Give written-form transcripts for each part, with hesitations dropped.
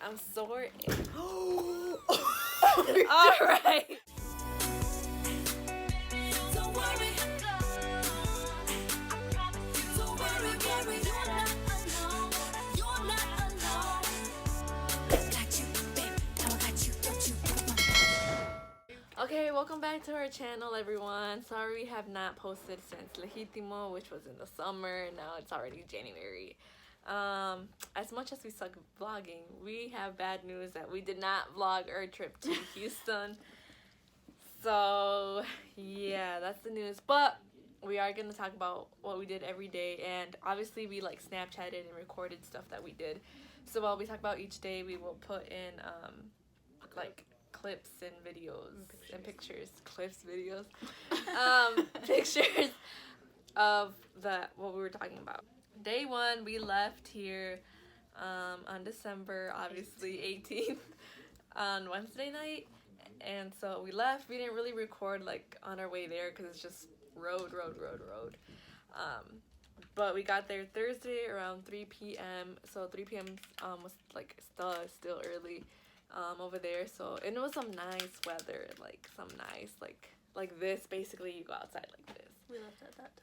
I'm sore. All Alright. Don't worry, don't worry, you're not alone. You're not alone. Got you, babe. Now I got you. Don't you worry. Okay, welcome back to our channel, everyone. Sorry we have not posted since Legítimo, which was in the summer. Now it's already January. As much as we suck vlogging, we have bad news that we did not vlog our trip to Houston. So yeah, that's the news. But we are gonna talk about what we did every day, and obviously we like Snapchatted and recorded stuff that we did. So while we talk about each day, we will put in like clips and videos and pictures, pictures of what we were talking about. Day one, we left here on December, obviously 18th, on Wednesday night, and so we left. We didn't really record like on our way there because it's just road. But we got there Thursday around 3 p.m. So 3 p.m. Was like still early over there. So, and it was some nice weather, like some nice like this. Basically, you go outside like this. We left at that time.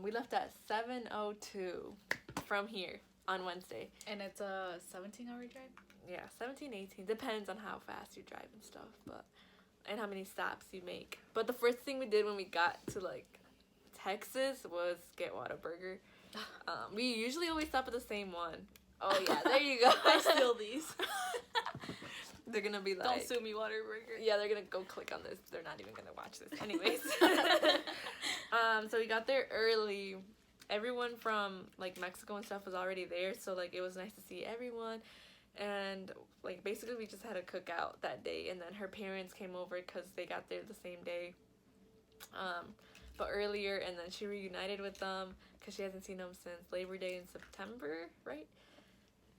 We left at 7:02 from here on Wednesday. And it's a 17-hour drive? Yeah, 17, 18. Depends on how fast you drive and stuff, but and how many stops you make. But the first thing we did when we got to like Texas was get Whataburger. We usually always stop at the same one. Oh yeah, there you go. I steal these. They're gonna be like, Don't sue me, Whataburger. yeah, they're gonna go click on this. They're not even gonna watch this anyways. So we got there early. Everyone from like Mexico and stuff was already there, so like it was nice to see everyone. And like basically we just had a cookout that day, and then her parents came over because they got there the same day, but earlier, and then she reunited with them because she hasn't seen them since Labor Day in September, right?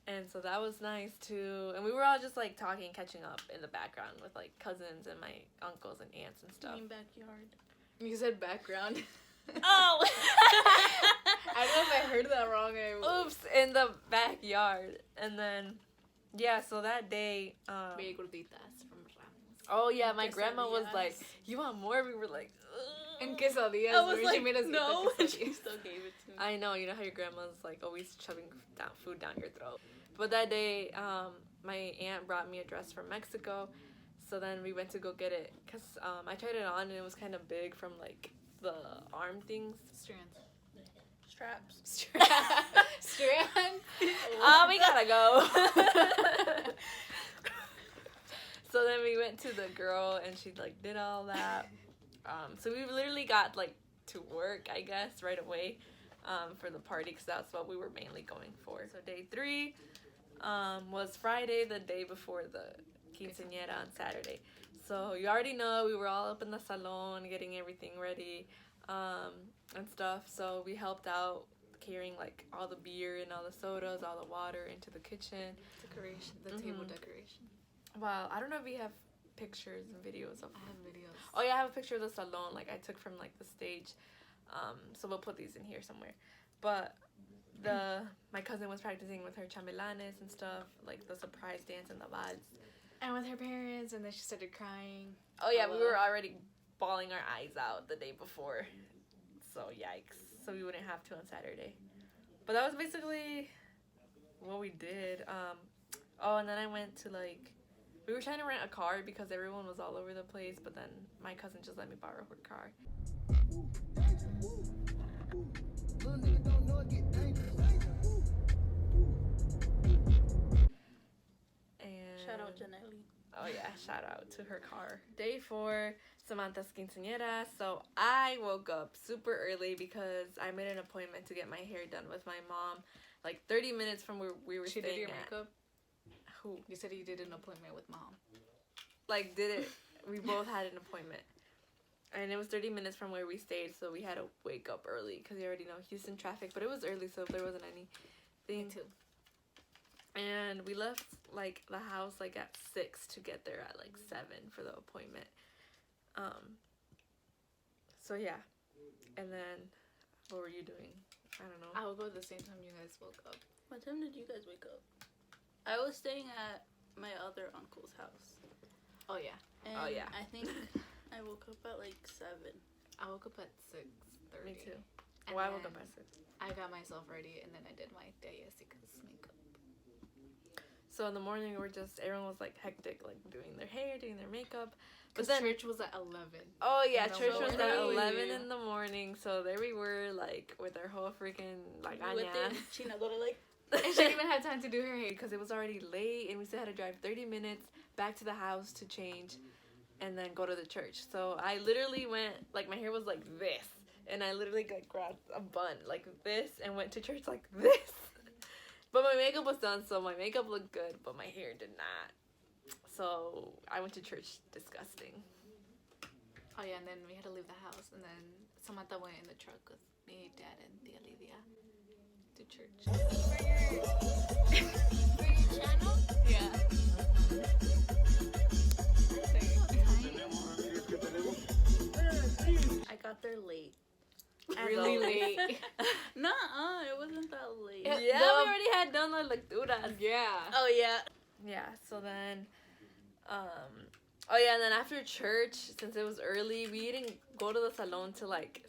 And so that was nice too. And we were all just like talking, catching up in the background with like cousins and my uncles and aunts and stuff. In backyard. You said background. Oh! I don't know if I heard that wrong. Oops, in the backyard. And then, yeah, so that day, Very gorditas from Ramos. oh yeah, my grandma was Quesadillas. like, you want more? We were like, ugh. And quesadillas. I was where like, she made us no. eat the quesadillas. She still gave it to me. I know, you know how your grandma's like always shoving food down your throat. But that day, my aunt brought me a dress from Mexico. So then we went to go get it. Because I tried it on and it was kind of big from like the arm things. Strands. Straps. Strand. We gotta go. So then we went to the girl and she like did all that. So we literally got like to work, I guess, right away for the party because that's what we were mainly going for. So day 3 was Friday, the day before the quinceañera on Saturday. So you already know we were all up in the salon getting everything ready and stuff. So we helped out carrying like all the beer and all the sodas, all the water into the kitchen. Decoration. The table decoration. Wow, I don't know if we have pictures and videos of. I have videos. Oh yeah, I have a picture of the salon like I took from like the stage. So we'll put these in here somewhere. But my cousin was practicing with her chambelanes and stuff, like the surprise dance and the vals. And with her parents, and then she started crying. Oh yeah, we Hello. were already bawling our eyes out the day before. So yikes. So we wouldn't have to on Saturday. But that was basically what we did. Oh, and then I went to like, we were trying to rent a car because everyone was all over the place, but then my cousin just let me borrow her car. And Shout out Janelli. oh yeah, shout out to her car. Day 4, Samantha's quinceañera. So I woke up super early because I made an appointment to get my hair done with my mom, like 30 minutes from where we were She staying did your at. makeup? Who? You said you did an appointment with mom. Like did it? We both had an appointment. And it was 30 minutes from where we stayed, so we had to wake up early because you already know Houston traffic. But it was early, so there wasn't anything. Me too. And we left like the house like at 6 to get there at like 7 for the appointment. So yeah. And then what were you doing? I don't know. I would go at the same time you guys woke up. What time did you guys wake up? I was staying at my other uncle's house. Oh yeah. And Oh, yeah. I think I woke up at like 7. I woke up at 6:30. Me too. And Well, I woke up then at 6. I got myself ready and then I did my Jessica's makeup. So in the morning, everyone was like hectic, like doing their hair, doing their makeup. But Because then, church was at 11. oh yeah, in the church was at morning. 11 in the morning. So there we were, like, with our whole freaking, like, With aña. the chinadora, like, And she didn't even have time to do her hair. Because it was already late and we still had to drive 30 minutes back to the house to change and then go to the church. So I literally went, like, my hair was like this. And I literally like grabbed a bun like this and went to church like this. But my makeup was done, so my makeup looked good, but my hair did not. So I went to church disgusting. Oh yeah, and then we had to leave the house, and then Samantha went in the truck with me, Dad, and Tia Lidia to church. For your channel? Yeah. I got there late. Really always. late. Nuh-uh, it wasn't that late. Yeah. Yeah, The- we already had done the lecturas. Yeah. Oh, yeah. Yeah, so then, oh yeah, and then after church, since it was early, we didn't go to the salon till like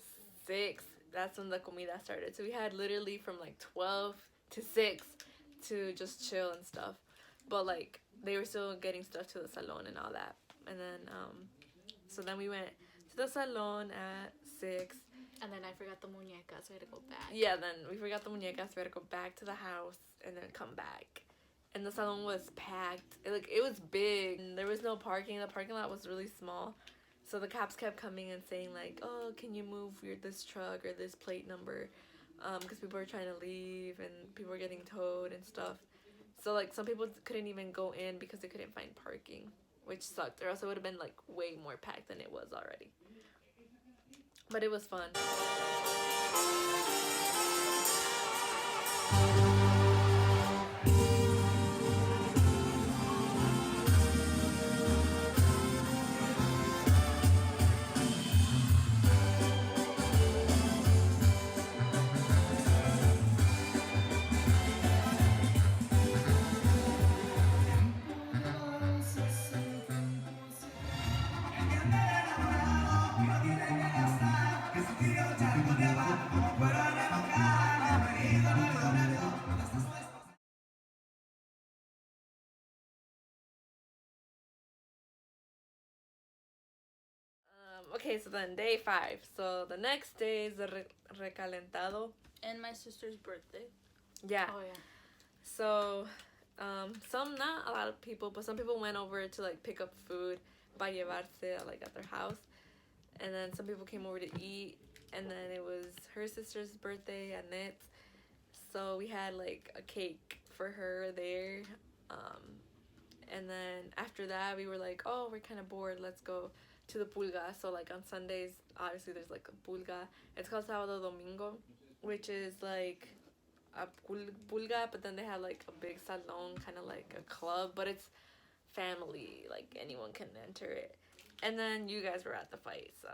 6. That's when the comida started. So we had literally from like 12 to 6 to just chill and stuff. But like, they were still getting stuff to the salon and all that. And then, so then we went to the salon at 6. And then I forgot the muñeca, so I had to go back. Yeah, then we forgot the muñecas. We had to go back to the house and then come back. And the salon was packed. It was big. And there was no parking. The parking lot was really small. So the cops kept coming and saying like, oh, can you move this truck or this plate number? Because people were trying to leave and people were getting towed and stuff. So like some people couldn't even go in because they couldn't find parking, which sucked. Or else it would have been like way more packed than it was already. But it was fun. Okay, so then day 5. So the next day is the recalentado. And my sister's birthday. Yeah. Oh yeah. So, not a lot of people, but some people went over to like pick up food para llevarse like at their house, and then some people came over to eat, and then it was her sister's birthday, Annette. So we had like a cake for her there, and then after that we were like, oh, we're kind of bored. Let's go to the pulga. So like on Sundays, obviously there's like a pulga. It's called Sábado Domingo, which is like a pulga, but then they have like a big salon, kind of like a club, but it's family, like anyone can enter it. And then you guys were at the fight, so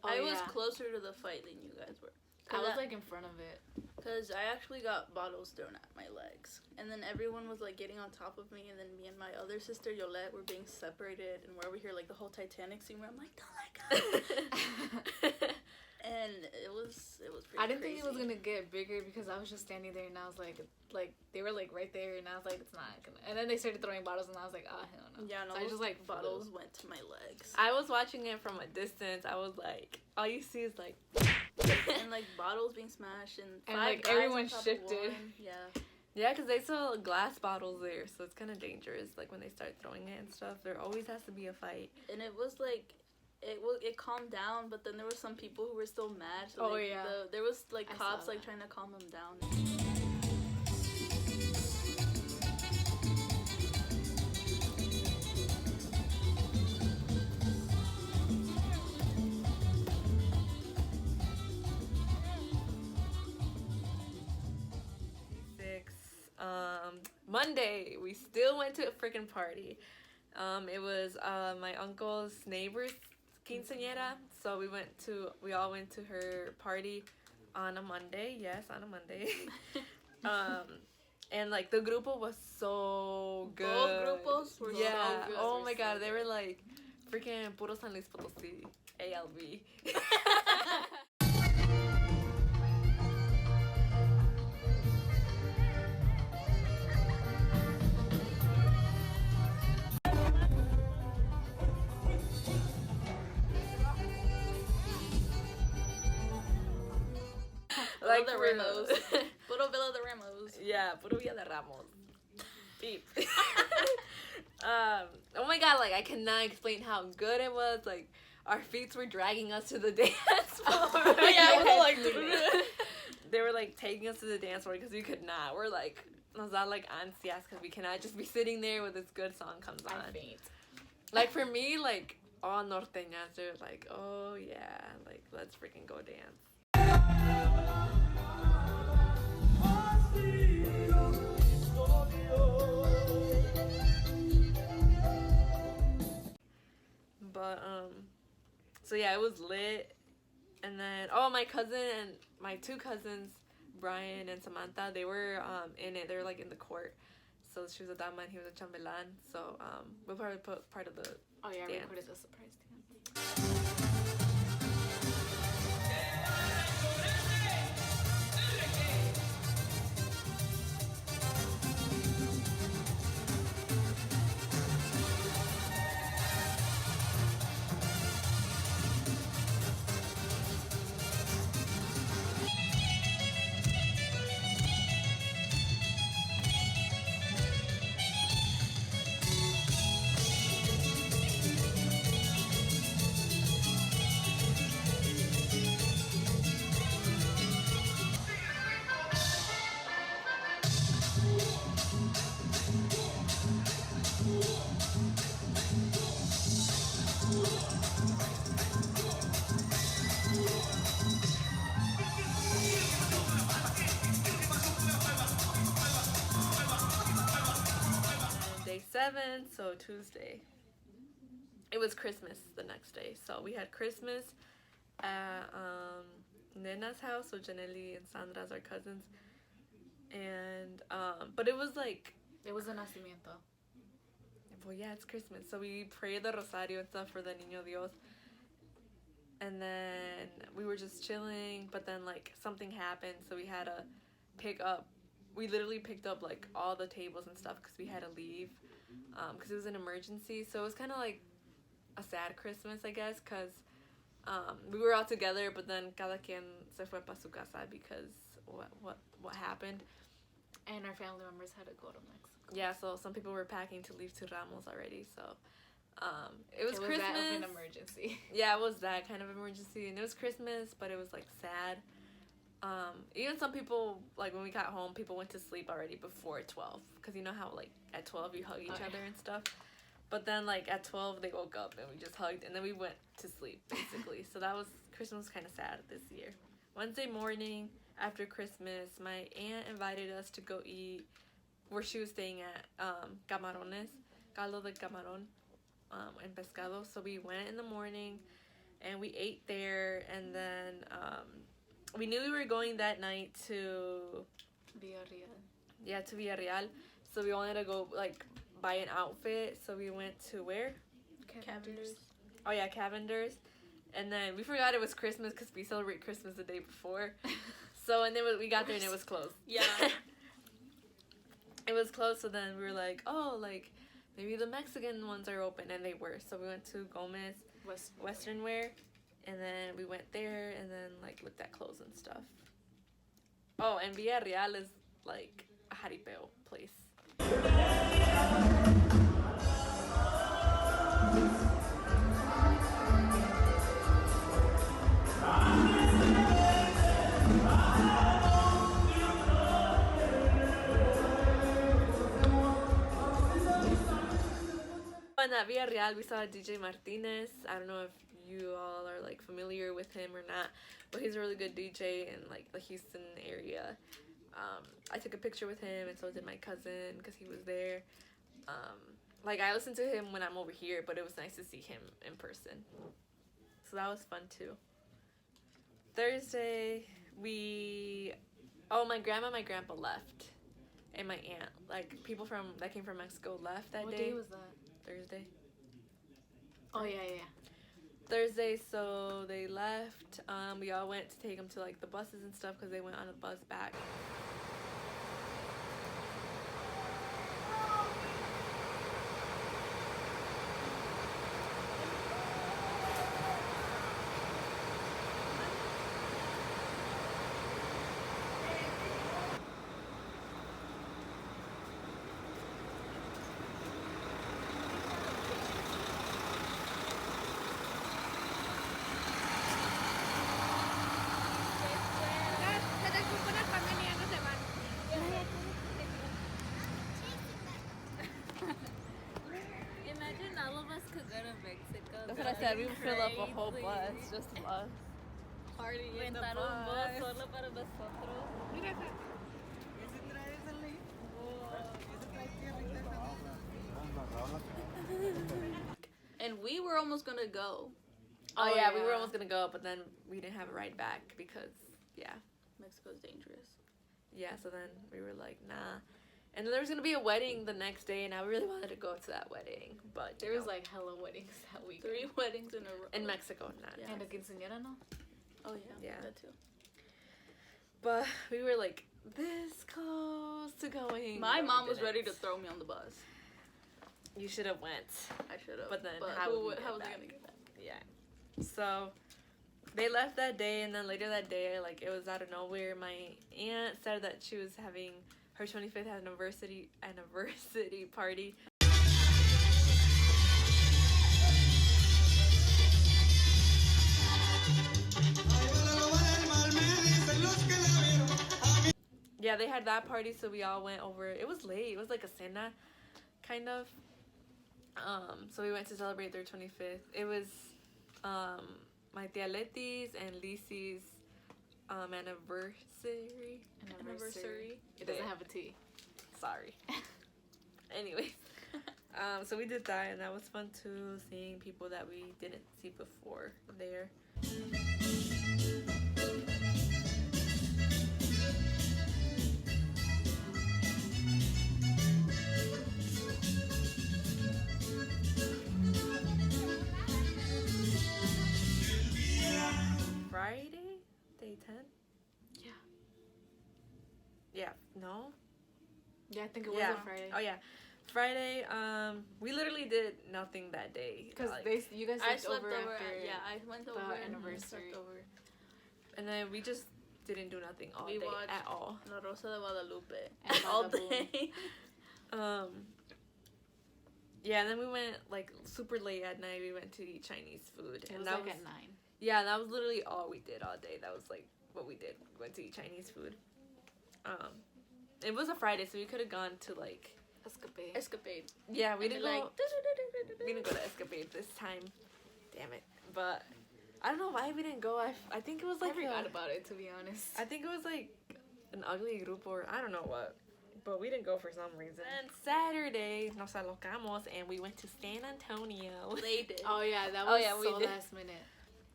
Oh, I was yeah. closer to the fight than you guys were. I was like in front of it. Because I actually got bottles thrown at my legs. And then everyone was like getting on top of me. And then me and my other sister, Yolette, were being separated. And we're over here like the whole Titanic scene where I'm like, don't let go. And it was pretty I didn't crazy. think it was gonna get bigger because I was just standing there and I was like they were like right there and I was like it's not gonna. And then they started throwing bottles and I was like oh hell no. Yeah, no, So I just like bottles flew. went to my legs. I was watching it from a distance. I was like, all you see is like, And like bottles being smashed and, And, 5 like, guys everyone on top of shifted. one. Yeah. yeah, because they sell glass bottles there, so it's kind of dangerous. Like when they start throwing it and stuff, there always has to be a fight. And it was like it calmed down, but then there were some people who were still mad. So Oh, like, yeah. there was like I cops saw like that. trying to calm them down. Monday, we still went to a freaking party. It was my uncle's neighbor's quinceañera, so we all went to her party on a Monday. Yes, on a Monday. And like the grupo was so good. Both grupos were yeah. so good. Oh Were my so god, they good. were like freaking puro San Luis Potosí, ALB. Like the for real. Ramos. Puro Villa de Ramos. Yeah, puro Villa de Ramos. Beep. Oh my god, like I cannot explain how good it was. Like our feet were dragging us to the dance floor. Yeah, we were like, they were like taking us to the dance floor because we could not. We're like, nos da like ansias because we cannot just be sitting there when this good song comes on. I faint. Like for me, like all norteñas, they're like, oh yeah, like let's freaking go dance. But so yeah, it was lit. And then my cousin and my two cousins, Brian and Samantha, they were in it. They were like in the court. So she was a dama and he was a chambelán. So we'll probably put part of the Oh yeah, I dance. recorded the surprise dance. Day 7, so Tuesday. It was Christmas the next day. So we had Christmas at Nena's house, so Janelli and Sandra's our cousins. And but it was like, It was a nacimiento. well, yeah, it's Christmas. So we prayed the rosario and stuff for the Niño Dios. And then we were just chilling, but then like something happened, so we had to pick up. We literally picked up like all the tables and stuff because we had to leave, because it was an emergency. So it was kind of like a sad Christmas, I guess, because we were all together, but then cada quien se fue pa su casa because what happened. And our family members had to go to Mexico. Yeah, so some people were packing to leave to Ramos already. So it was That Christmas. of an emergency. Yeah, it was that kind of emergency, and it was Christmas, but it was like sad. Even some people, like when we got home, people went to sleep already before 12, because you know how like at 12 you hug each other and stuff. But then like at 12 they woke up and we just hugged, and then we went to sleep basically. So that was Christmas was kind of sad this year. Wednesday morning after Christmas, my aunt invited us to go eat where she was staying at, Camarones, caldo de camarón, and pescado. So we went in the morning and we ate there, and then we knew we were going that night to Villarreal. to Villarreal. So we wanted to go like buy an outfit. So we went to where? Cavender's. Oh yeah, Cavender's. And then we forgot it was Christmas because we celebrate Christmas the day before. So and then we got there and it was closed. Yeah. It was closed. So then we were like, oh, like maybe the Mexican ones are open, and they were. So we went to Gomez Western Wear, and then we went there and then like looked at clothes and stuff. Oh, and Villarreal is like a jaripeo place. And at Villarreal, we saw DJ Martinez. I don't know if you all are like familiar with him or not, but he's a really good DJ in like the Houston area. I took a picture with him, and so did my cousin because he was there. Like I listen to him when I'm over here, but it was nice to see him in person. So that was fun too. Thursday, my grandma and my grandpa left. and my aunt. Like people that came from Mexico left that What day. day was that? Thursday. Oh yeah. Thursday, so they left. We all went to take them to like the buses and stuff because they went on a bus back. Imagine all of us could go to Mexico. That's what I said. We would fill up a whole bus, just us. Party in the Rentar bus. un bus Solo para nosotros. And we were almost gonna go. Oh, yeah, we were almost gonna go, but then we didn't have a ride back because Mexico's dangerous. so then we were like, nah. And then there was gonna be a wedding the next day, and I really wanted to go to that wedding, but There was like hella weddings that week. 3 weddings in a row. in Mexico, not. Yeah. And a quinceañera, no? Oh yeah. Yeah. That too. But we were like this close to going. My but we mom was didn't. ready to throw me on the bus. You should have went. I should have. But then how would we get how was I back? gonna get back? Yeah. So they left that day, and then later that day, like it was out of nowhere. My aunt said that she was having her 25th anniversary party. Yeah, they had that party, so we all went over. It was late. It was like a cena, kind of. So we went to celebrate their 25th. It was my tia Letty's and Lisi's anniversary. It doesn't have a T. Sorry. Anyways, so we did that, and that was fun too, seeing people that we didn't see before there. Friday, day 10? Yeah. Yeah, no? Yeah, I think it was Yeah. on Friday. Oh, yeah. Friday, we literally did nothing that day. Because Like, you guys I slept slept over over. after I went the over. anniversary. Slept over. and then we just didn't do nothing all We day watched- at all. La Rosa de Guadalupe. And All Vagabundo. day. Yeah, and then we went like super late at night. We went to eat Chinese food, It and was that like was at 9. yeah, that was literally all we did all day. That was like what we did. We went to eat Chinese food. It was a Friday, so we could have gone to like Escapade. Escapade. yeah, we And didn't then, go. We didn't go to Escapade this time. Damn it! But I don't know why we didn't go. I think it was I like forgot about it, to be honest. I think it was like an ugly group or I don't know what. But we didn't go for some reason. And Saturday, nos alocamos and we went to San Antonio. They did. Oh, yeah, that Oh, was yeah, we so did. last minute.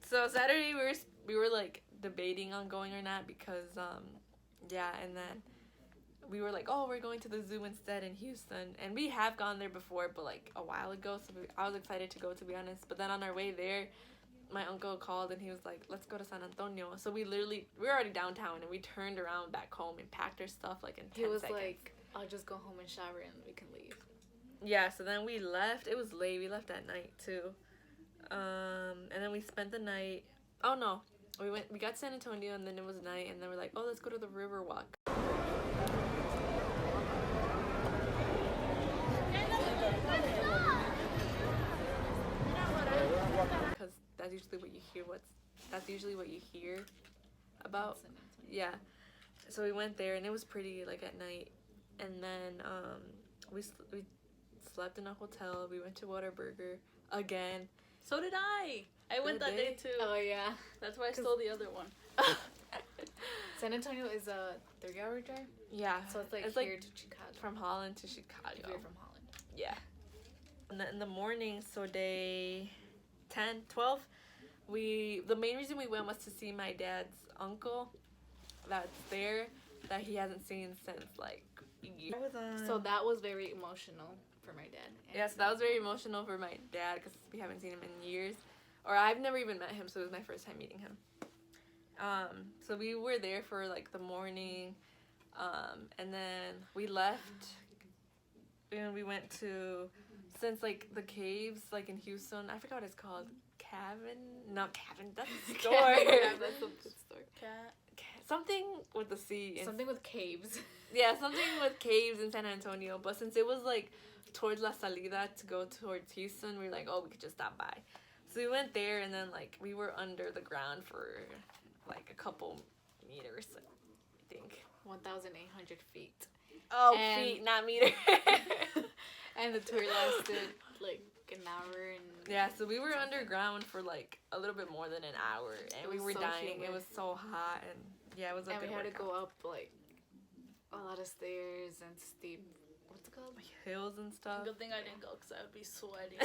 So Saturday we were like debating on going or not because and then we were like, oh, we're going to the zoo instead in Houston, and we have gone there before, but like a while ago, so I was excited to go, to be honest. But then on our way there, my uncle called and he was like, let's go to San Antonio. So we were already downtown, and we turned around back home and packed our stuff like in 10 He was seconds. like, I'll just go home and shower and we can leave. Yeah, so then we left. It was late. We left at night too. And then we spent the night. Oh no, we got to San Antonio, and then it was night, and then we're like, oh, let's go to the river walk. Because that's usually what you hear. That's usually what you hear about. San Antonio. Yeah. So we went there, and it was pretty like at night, and then we slept in a hotel. We went to Whataburger again. So did I. I went Did that day they? too. Oh, yeah. That's why I stole the other one. San Antonio is a 3-hour drive. Yeah. So it's like It's here like to Chicago. from Holland to Chicago. If you're from Holland. Yeah. And then in the morning, so day 10, 12, the main reason we went was to see my dad's uncle that's there that he hasn't seen since like you. So that was very emotional for my dad. Yeah, so that was very emotional for my dad because we haven't seen him in years. Or I've never even met him, so it was my first time meeting him. So we were there for like the morning, and then we left, and we went to, since like the caves like in Houston, I forgot what it's called. Not Cabin, that's a store. Yeah, that's a good store. Cat. Something with the sea. Something with caves. Yeah, something with caves in San Antonio. But since it was like towards La Salida to go towards Houston, we were like, oh, we could just stop by. So we went there, and then like we were under the ground for like a couple meters, I think. 1,800 feet. Oh, And- feet, not meter. And the tour lasted like an hour and Yeah, so we were underground for like a little bit more than an hour, and It we was were so dying. humid. It was so hot, and yeah, it was a and good we had to workout. go up like a lot of stairs and steep. What's it called? Hills and stuff. Good thing I didn't go because I would be sweating.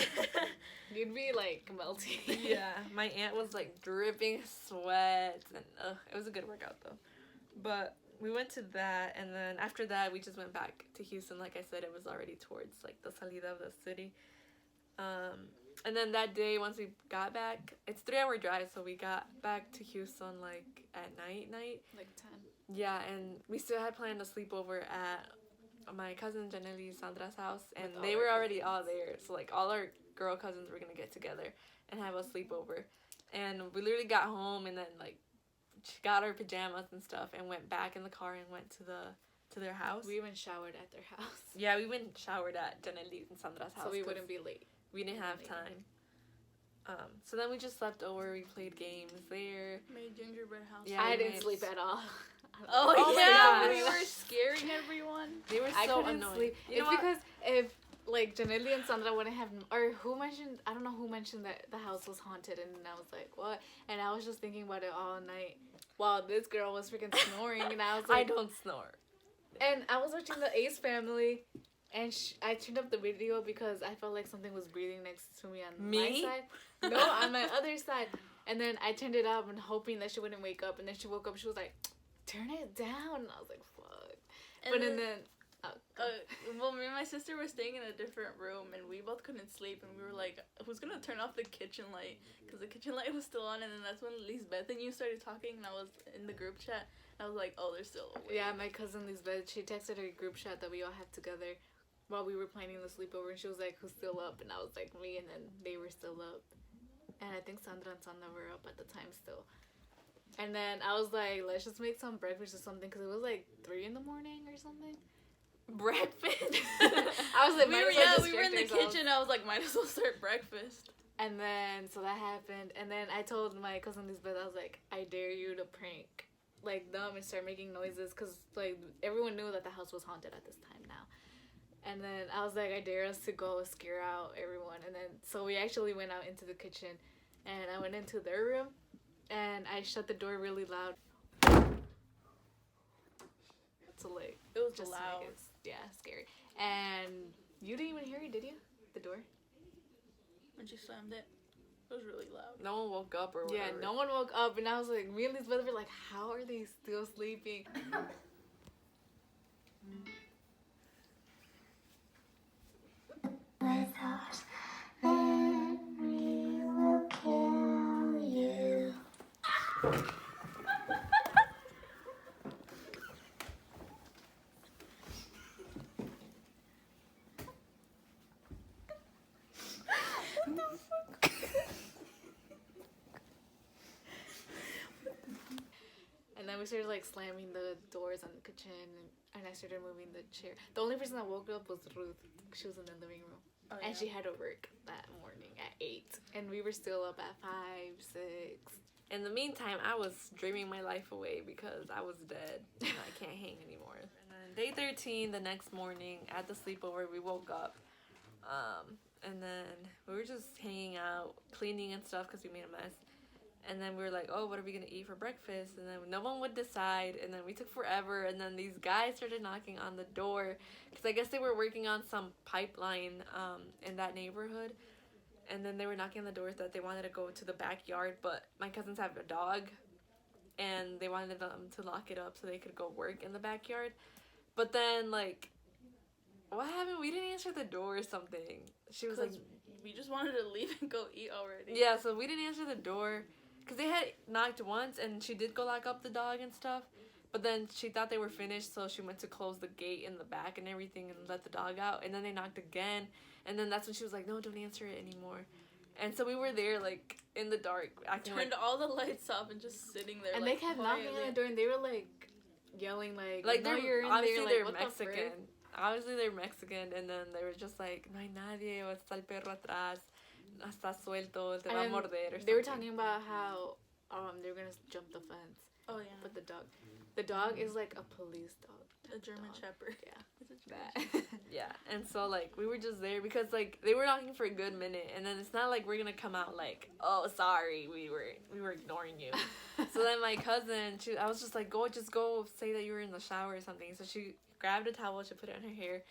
You'd be like melting. Yeah, my aunt was like dripping sweat, and it was a good workout though. But we went to that, and then after that, we just went back to Houston. Like I said, it was already towards like the salida of the city. And then that day, once we got back, it's 3-hour drive, so we got back to Houston like at night. Like 10. Yeah, and we still had planned a sleepover at my cousin Janelle Sandra's house, and With all they our were already all there. So like all our girl cousins were gonna get together and have a sleepover. And we literally got home and then like got our pajamas and stuff and went back in the car and went to their house. We even showered at their house. Yeah, we went and showered at Janelle and Sandra's house. So we 'cause wouldn't be late. we didn't have time. So then we just slept over. We played games there. Made gingerbread house. Yeah, I we didn't made- sleep at all. Oh, Oh my yeah, gosh. we were scaring everyone. They were I so couldn't annoying. sleep. You know It's what? because if like Janelle and Sandra wouldn't have, or who mentioned, I don't know who mentioned that the house was haunted, and I was like, what? And I was just thinking about it all night while this girl was freaking snoring, and I was I like, don't snore. and I was watching the Ace Family, and I turned up the video because I felt like something was breathing next to me on Me? my side. No, on my other side. And then I turned it up and hoping that she wouldn't wake up, and then she woke up. She was like, "Turn it down." And I was like, "Fuck." But then Well, me and my sister were staying in a different room, and we both couldn't sleep, and we were like, who's gonna turn off the kitchen light? Because the kitchen light was still on, and then that's when Lisbeth and you started talking, and I was in the group chat, and I was like, oh, they're still awake. yeah, my cousin Lisbeth, she texted her group chat that we all had together while we were planning the sleepover, and she was like, "Who's still up?" And I was like, "Me," and then they were still up. And I think Sandra and Sandra were up at the time still. And then I was like, let's just make some breakfast or something, because it was like 3 in the morning or something. Breakfast. I was like, we might were, as well we were in the distract ourselves. kitchen. I was like, might as well start breakfast. And then, so that happened. And then I told my cousin Lisbeth, I was like, I dare you to prank, like, them and start making noises. Because, like, everyone knew that the house was haunted at this time now. And then I was like, I dare us to go scare out everyone. And then, so we actually went out into the kitchen. And I went into their room. And I shut the door really loud. So, like, It was just to loud. make it, yeah, scary. And you didn't even hear it, did you? The door? When she slammed it, it was really loud. No one woke up or whatever. Yeah, no one woke up, and I was like, me and Lisbeth were like, how are they still sleeping? With us, memory will kill you. And then we started like slamming the doors on the kitchen, and I started moving the chair. The only person that woke up was Ruth. She was in the living room, Oh, and yeah. she had to work that morning at 8, and we were still up at 5, 6. In the meantime, I was dreaming my life away because I was dead and I can't hang anymore. And then day 13, the next morning at the sleepover, we woke up. And then we were just hanging out, cleaning and stuff because we made a mess. And then we were like, oh, what are we going to eat for breakfast? And then no one would decide. And then we took forever. And then these guys started knocking on the door because I guess they were working on some pipeline in that neighborhood. And then they were knocking on the door that they wanted to go to the backyard, but my cousins have a dog, and they wanted them to lock it up so they could go work in the backyard. But then, like, what happened? We didn't answer the door or something. She was like, Because we just wanted to leave and go eat already. yeah, so we didn't answer the door because they had knocked once and she did go lock up the dog and stuff. But then she thought they were finished, so she went to close the gate in the back and everything and let the dog out. And then they knocked again. And then that's when she was like, no, don't answer it anymore. And so we were there, like, in the dark, acting Turned like... all the lights off and just sitting there. And like, they kept knocking on the door, and they were like yelling, like no, they're, you're in obviously there. they're Like, what the frick? Mexican. Obviously they're Mexican. And then they were just like, no hay nadie, o está el perro atrás, está suelto, te va a And morder, or They were something. talking about how they were gonna jump the fence, Oh yeah. but the dog is like a police dog. A German dog. Shepherd. Yeah. It's a German That. Yeah, and so, like, we were just there because, like, they were knocking for a good minute, and then it's not like we're gonna come out like, oh, sorry, we were ignoring you. So then my cousin, I was just like, just go say that you were in the shower or something. So she grabbed a towel, she put it on her hair.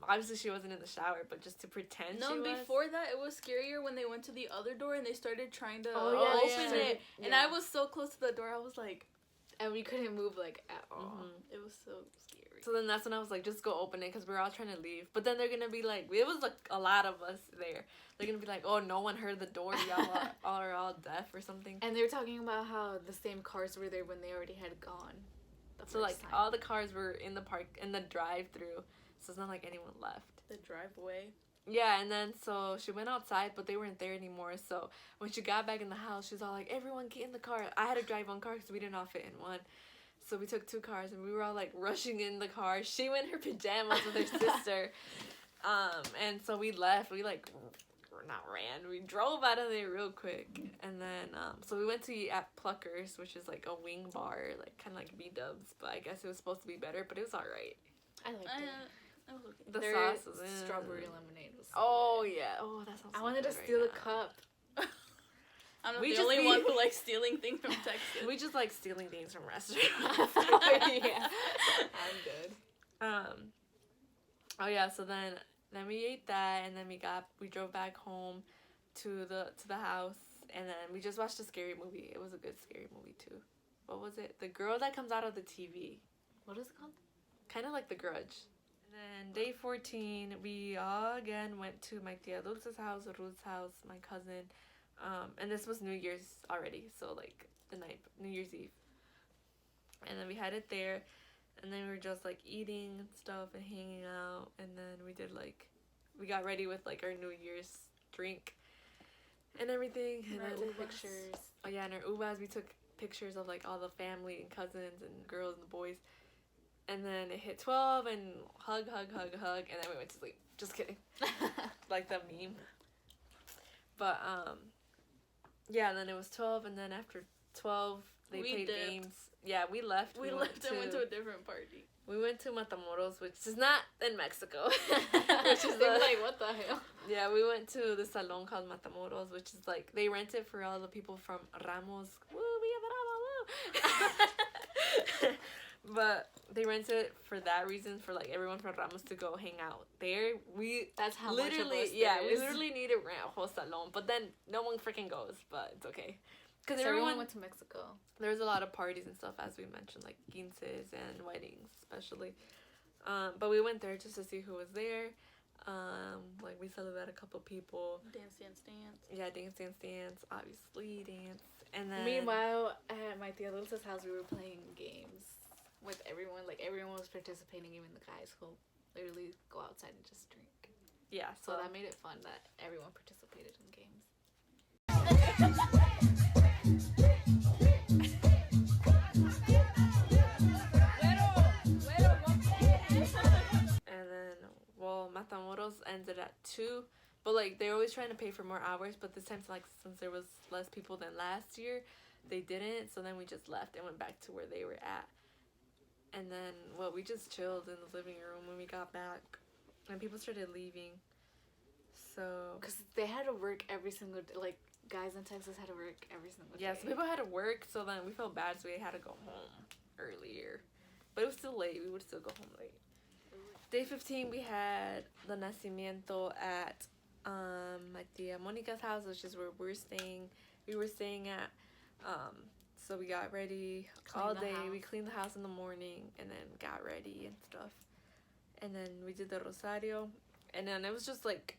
Obviously she wasn't in the shower, but just to pretend No, she was. before that, it was scarier when they went to the other door and they started trying to Oh, yeah, open yeah. it. And Yeah. I was so close to the door, I was like, And we couldn't move like at all. Mhm. it was so scary. So then that's when I was like, just go open it because we were all trying to leave. But then they're gonna be like, it was like a lot of us there. They're gonna be like, oh, no one heard the door, y'all are all deaf or something. And they were talking about how the same cars were there when they already had gone. The So like first time. all the cars were in the park in the drive-through, so it's not like anyone left. The driveway. Yeah, and then so she went outside, but they weren't there anymore. So when she got back in the house, she was all like, "Everyone get in the car." I had to drive one car because we didn't all fit in one. So we took 2 cars, and we were all like rushing in the car. She went in her pajamas with her sister, and so we left. We like not ran. We drove out of there real quick, and then so we went to eat at Pluckers, which is like a wing bar, like kind of like B-Dubs, but I guess it was supposed to be better, but it was all right. I liked it. That was okay. The Their sauce was strawberry lemonade was. So Oh good. yeah. Oh, that sounds. I so wanted to good right steal the now. cup. I'm not We the just only be- one who likes stealing things from Texas. We just like stealing things from restaurants. Yeah, I'm good. Oh yeah. So then we ate that, and then we drove back home to the house, and then we just watched a scary movie. It was a good scary movie too. What was it? The girl that comes out of the TV. What is it called? Kind of like The Grudge. And then day 14, we all again went to my tia Dulce's house, Ruth's house, my cousin. And this was New Year's already, so like the night, New Year's Eve. And then we had it there, and then we were just like eating and stuff and hanging out. And then we got ready with like our New Year's drink and everything. And Right, then uvas. pictures. Oh yeah, and our uvas, we took pictures of like all the family and cousins and girls and the boys. And then it hit 12 and hug, and then we went to sleep. Just kidding. Like the meme. But, yeah, and then it was 12, and then after 12, they We played dipped. games. Yeah, we left. We left and went to a different party. We went to Matamoros, which is not in Mexico. Which is like, what the hell? Yeah, we went to the salon called Matamoros, which is like, they rent it for all the people from Ramos. Woo, we have Ramos, woo! But they rent it for that reason, for like everyone from Ramos to go hang out there. That's how Literally, much of us yeah, there we is. literally need to rent a whole salon, but then no one freaking goes, but it's okay. Because So everyone everyone, went to Mexico. there was a lot of parties and stuff, as we mentioned, like quinces and weddings, especially. But we went there just to see who was there. Like we celebrated a couple people. Dance. Yeah, dance, obviously dance. And then Meanwhile, at my tia Dulce's house, we were playing games with everyone. Like, everyone was participating, even the guys who literally go outside and just drink. yeah, So so that made it fun that everyone participated in games. and then Matamoros ended at 2, but like they're always trying to pay for more hours, but this time like since there was less people than last year, they didn't, so then we just left and went back to where they were at. And then we just chilled in the living room when we got back, and people started leaving. So Because they had to work every single day. Like, guys in Texas had to work every single day. yeah, so people had to work, so then we felt bad, so we had to go home earlier. But it was still late. We would still go home late. Day 15, we had the nacimiento at my tia Monica's house, which is where we were staying at. So we got ready all Cleaned the day. We house. cleaned the house in the morning and then got ready and stuff. and then we did the Rosario, and then it was just like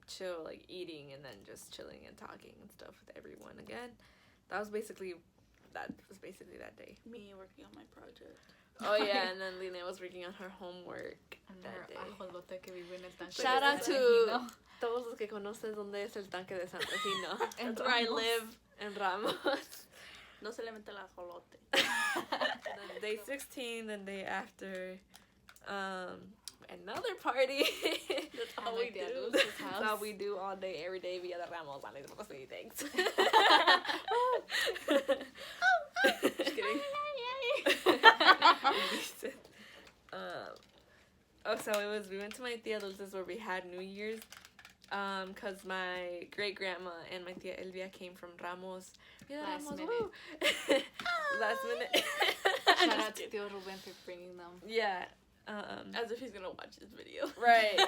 chill, like eating and then just chilling and talking and stuff with everyone again. That was basically that day. Me working on my project. Oh yeah, and then Lina was working on her homework And that her day. ajolote que vive en el tanque de Shout out San to Regino. todos los que conocen dónde es el tanque de San Regino. En That's where I Ramos. live, in Ramos. No se le mete el ajolote. Then day 16, then day after, another party. That's At all my we tía do. Dulce's That's house. all we do all day, every day, Via de Ramos, Vale, sí, thanks. Just kidding. We went to my tia Dulce's where we had New Year's, cause my great grandma and my tia Elvia came from Ramos. Via de Last Ramos, minute. woo. Last minute. Shout Just out to kidding. Tío Ruben for bringing them. Yeah. As if he's gonna watch this video. Right.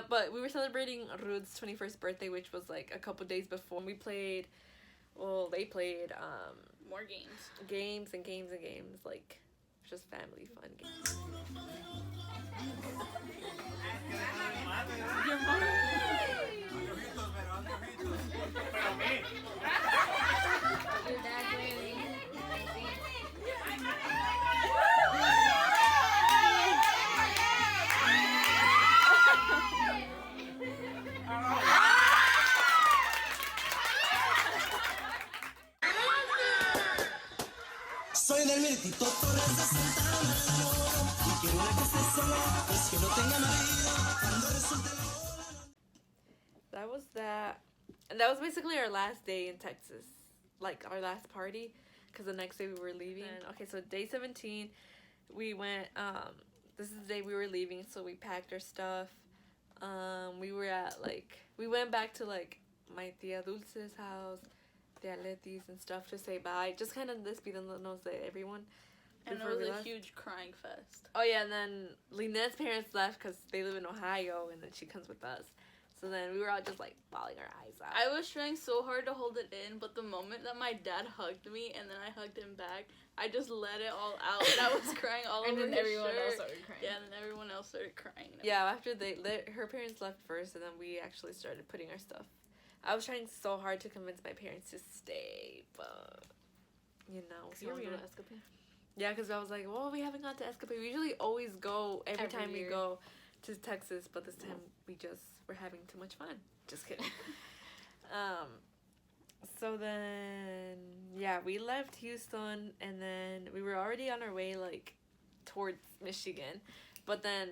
But we were celebrating Ruth's 21st birthday, which was like a couple days before. They played More games. games and games and games, like just family fun games. Your dad really. Soy del Mirtito Torres de Santa Ana, y quiero una que esté sola, pues que no tenga marido, cuando resulte That was that, and that was basically our last day in Texas, like our last party, because the next day we were leaving. Okay, so day 17, we went. This is the day we were leaving, so we packed our stuff. We were at we went back to my tia Dulce's house, tia Leti's and stuff to say bye, just kind of despidiéndonos de everyone. And it before we was a left. huge crying fest. Oh yeah, and then Lynette's parents left because they live in Ohio, and then she comes with us. So then we were all just bawling our eyes out. I was trying so hard to hold it in, but the moment that my dad hugged me and then I hugged him back, I just let it all out, and I was crying all And over then his everyone shirt. else started crying. Yeah, and then everyone else started crying. Yeah, after her parents left first, and then we actually started putting our stuff. I was trying so hard to convince my parents to stay, but You here want we to go are. to Escapade? Yeah, because I was like, well, we haven't gone to Escapade. We usually always go every Every time we year. go to Texas, but this time we're having too much fun. Just kidding. So then, yeah, we left Houston, and then we were already on our way, towards Michigan. But then,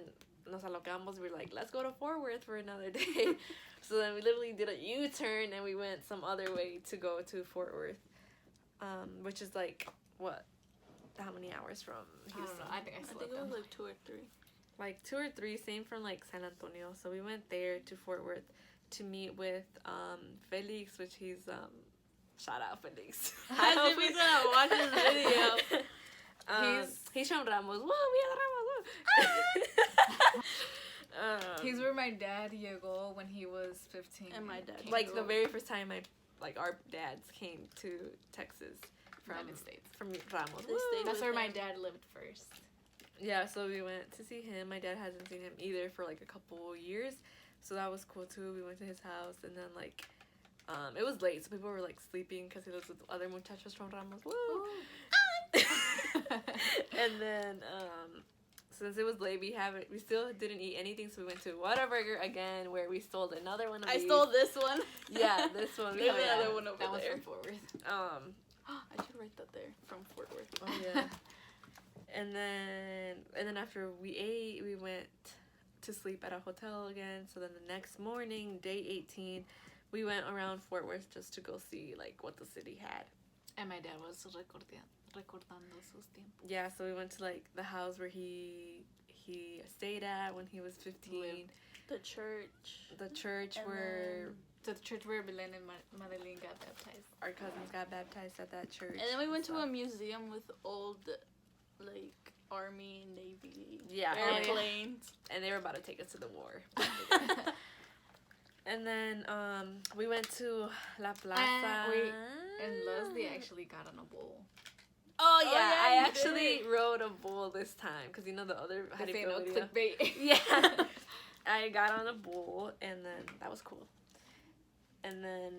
nos alocamos, we were like, let's go to Fort Worth for another day. So then we literally did a U-turn, and we went some other way to go to Fort Worth. Which is how many hours from I Houston? don't know. I think I I slept think it was them. 2 or 3. 2 or 3, same from San Antonio. So we went there to Fort Worth to meet with Felix, which he's shout out Felix. As if he's gonna watch this video. He's from Ramos. Woo, we are Ramos. Woo. He's where my dad llegó when he was 15. And my dad. Came the very first time our dads came to Texas from United States. from Ramos. They Woo. stayed That's with where my him. dad lived first. Yeah, so we went to see him. My dad hasn't seen him either for a couple years, so that was cool too. We went to his house, and then it was late, so people were sleeping because he lives with other muchachos from Ramos. Woo! And then since it was late, we still didn't eat anything, so we went to Whataburger again, where we stole another one of I these. stole this one. Yeah, this one. There's Oh, yeah. another one over That one's there. from Fort Worth. I should write that there from Fort Worth. Oh yeah. And then after we ate, we went to sleep at a hotel again. So then the next morning, day 18, we went around Fort Worth just to go see what the city had. And my dad was recordando sus tiempos. Yeah, so we went to the house where he stayed at when he was 15. Lived. The church. The church And where The church where Belen and Madeline got baptized. our cousins got baptized at that church. And then we went to stuff. a museum with old, Army and Navy Yeah, airplanes. and they were about to take us to the war. And then we went to La Plaza. wait, And Leslie actually got on a bowl. Oh yeah, yeah, I you actually rode a bull this time because you know the other how This to ain't go no video. clickbait. Yeah, I got on a bull and then that was cool. And then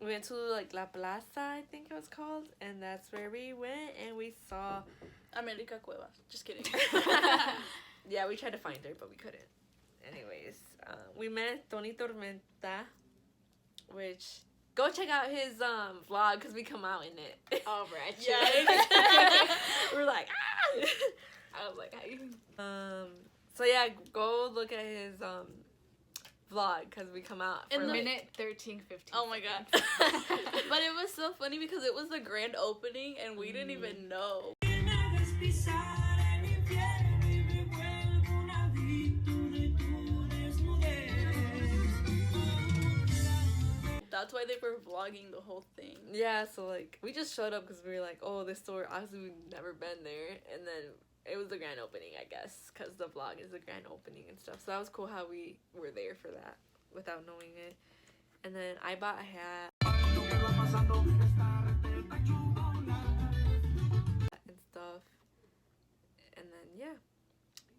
we went to like La Plaza, I think it was called, and that's where we went and we saw. America Cuevas. Just kidding. Yeah, we tried to find her but we couldn't. Anyways, we met Tony Tormenta, which go check out his vlog because we come out in it. Oh, right. Yeah. We're like, ah! I was like, how you? So yeah, go look at his vlog because we come out In for the like, Minute 13:15. Oh my god. But it was so funny because it was the grand opening and we didn't even know. Una vez pisar el infierno y me vuelvo un adicto de tu desnudez. That's why they were vlogging the whole thing. yeah. So like we just showed up because we were like, oh, this store obviously we've never been there, and then it was the grand opening, I guess, because the vlog is the grand opening and stuff. So that was cool how we were there for that without knowing it. And then I bought a hat and stuff. And then yeah,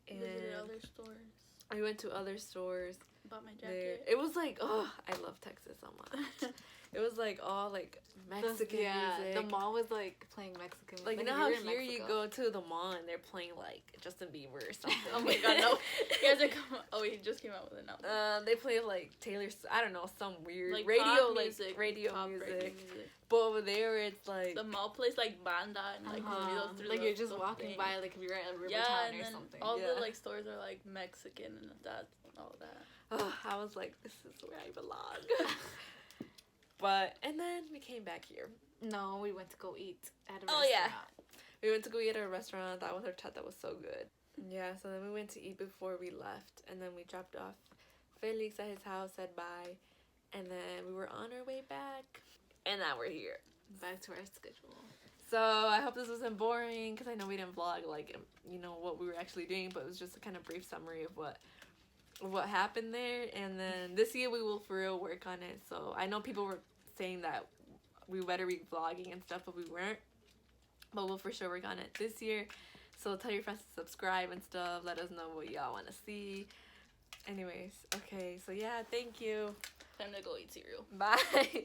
Visited and other stores. we went to other stores Bought my there. jacket. It was like, oh, I love Texas so much. It was like all like Mexican music. The mall was like playing Mexican. Like, you know if how were in here you Mexico. go to the mall and they're playing like Justin Bieber or something. Oh my god, no. You guys are oh, he just came out with an album. They play like I don't know, some weird Like radio, pop like music, radio pop music. reggae music. But over there, it's like The mall plays like banda and like corridos through like the you're just whole walking thing. by, like if you're at a Yeah, Rivertown and or then something. all Yeah. the like stores are like Mexican and all that. I was like, this is where I belong. But and then we came back here. No, we went to go eat at a Oh, restaurant. yeah. We went to go eat at a restaurant. That was our chat. That was so good. Yeah. So then we went to eat before we left, and then we dropped off Felix at his house, said bye, and then we were on our way back, and now we're here. Back to our schedule. So I hope this wasn't boring because I know we didn't vlog like what we were actually doing, but it was just a kind of brief summary of what happened there. And then this year we will for real work on it. So I know people were saying that we better be vlogging and stuff, but we weren't. But we'll for sure work on it this year. So tell your friends to subscribe and stuff. Let us know what y'all want to see. Anyways, okay. So yeah, thank you. Time to go eat cereal. Bye.